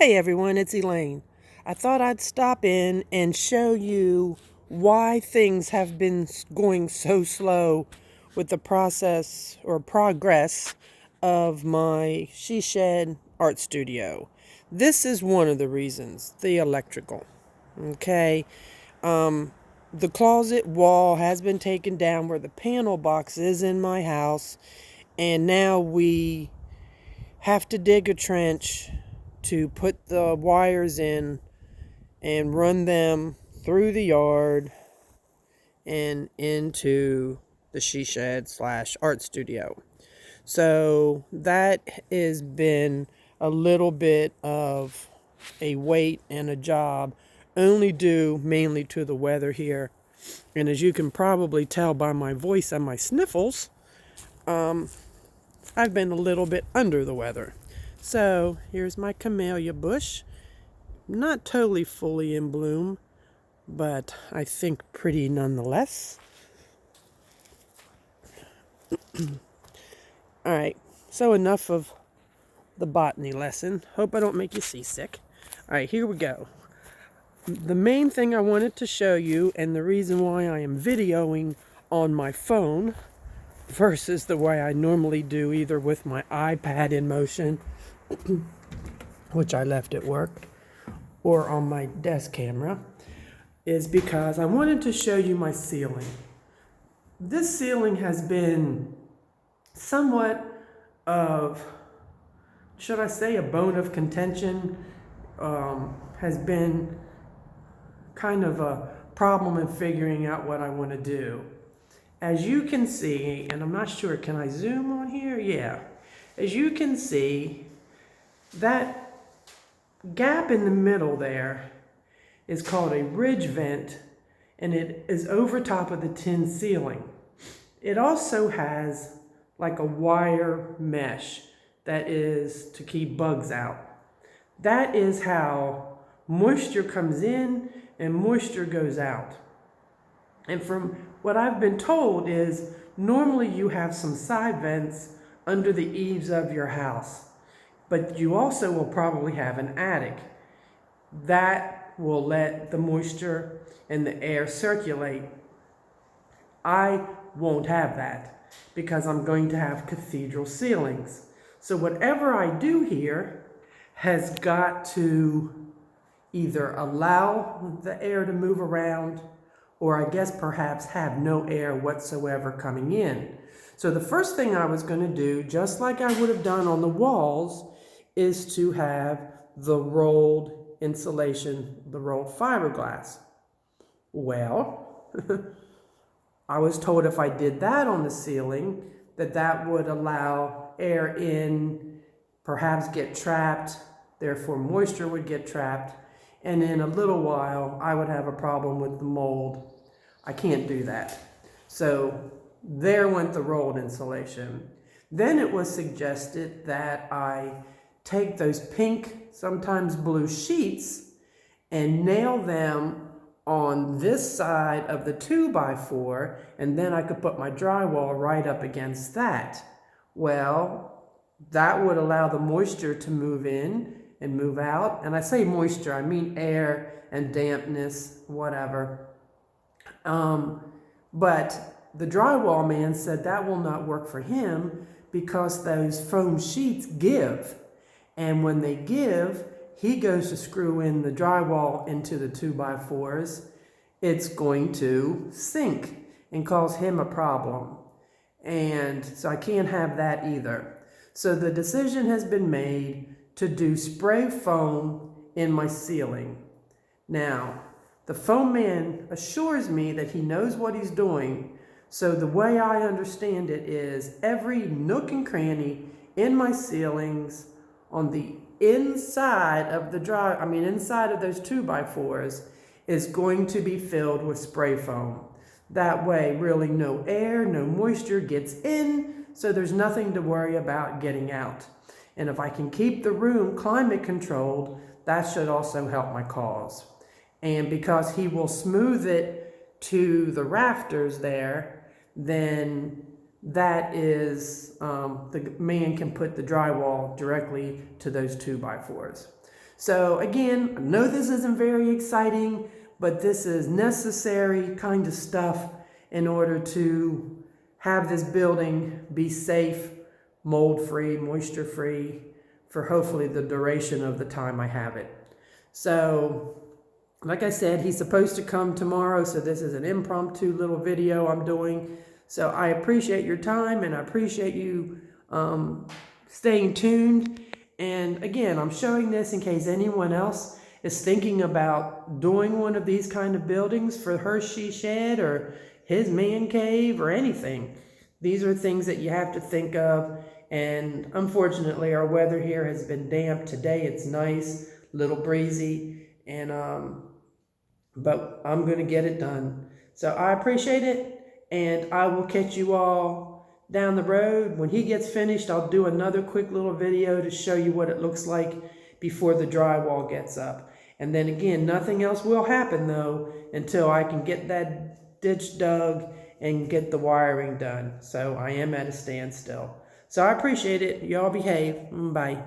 Hey everyone, it's Elaine. I thought I'd stop in and show you why things have been going so slow with the process or progress of my she shed art studio. This is one of the reasons, the electrical. Okay. The closet wall has been taken down where the panel box is in my house, and now we have to dig a trench to put the wires in and run them through the yard and into the she shed / art studio. So that has been a little bit of a wait and a job, only due mainly to the weather here. And as you can probably tell by my voice and my sniffles, I've been a little bit under the weather. So here's my camellia bush. Not totally fully in bloom, but I think pretty nonetheless. Alright, so enough of the botany lesson. Hope I don't make you seasick. Alright, here we go. The main thing I wanted to show you, and the reason why I am videoing on my phone versus the way I normally do, either with my iPad in motion, which I left at work, or on my desk camera, is because I wanted to show you my ceiling. This ceiling has been somewhat of, should I say, a bone of contention, has been kind of a problem in figuring out what I want to do. As you can see, and I'm not sure, can I zoom on here? Yeah. As you can see, that gap in the middle there is called a ridge vent, and it is over top of the tin ceiling. It also has like a wire mesh that is to keep bugs out. That is how moisture comes in and moisture goes out. And from what I've been told is normally you have some side vents under the eaves of your house, but you also will probably have an attic. That will let the moisture and the air circulate. I won't have that because I'm going to have cathedral ceilings. So whatever I do here has got to either allow the air to move around, or I guess perhaps have no air whatsoever coming in. So the first thing I was going to do, just like I would have done on the walls, is to have the rolled insulation, the rolled fiberglass. Well, I was told if I did that on the ceiling, that would allow air in, perhaps get trapped, therefore moisture would get trapped, and in a little while I would have a problem with the mold. I can't do that. So there went the rolled insulation. Then it was suggested that I take those pink, sometimes blue sheets and nail them on this side of the 2x4, and then I could put my drywall right up against that. Well, that would allow the moisture to move in and move out. And I say moisture, I mean air and dampness, whatever. But the drywall man said that will not work for him because those foam sheets give. And when they give, he goes to screw in the drywall into the 2x4s. It's going to sink and cause him a problem. And so I can't have that either. So the decision has been made to do spray foam in my ceiling. Now, the foam man assures me that he knows what he's doing. So the way I understand it is every nook and cranny in my ceilings on the inside of inside of those 2x4s is going to be filled with spray foam. That way, really no air, no moisture gets in, so there's nothing to worry about getting out. And if I can keep the room climate controlled, that should also help my cause. And because he will smooth it to the rafters there, then that is, the man can put the drywall directly to those 2x4s. So again, I know this isn't very exciting, but this is necessary kind of stuff in order to have this building be safe, mold-free, moisture-free for hopefully the duration of the time I have it. So, like I said, he's supposed to come tomorrow, so this is an impromptu little video I'm doing. So I appreciate your time, and I appreciate you staying tuned. And again, I'm showing this in case anyone else is thinking about doing one of these kind of buildings for her she shed or his man cave or anything. These are things that you have to think of. And unfortunately, our weather here has been damp. Today it's nice, a little breezy, and but I'm going to get it done. So I appreciate it, and I will catch you all down the road. When he gets finished, I'll do another quick little video to show you what it looks like before the drywall gets up. And then again, nothing else will happen though until I can get that ditch dug and get the wiring done. So I am at a standstill. So I appreciate it. Y'all behave. Bye.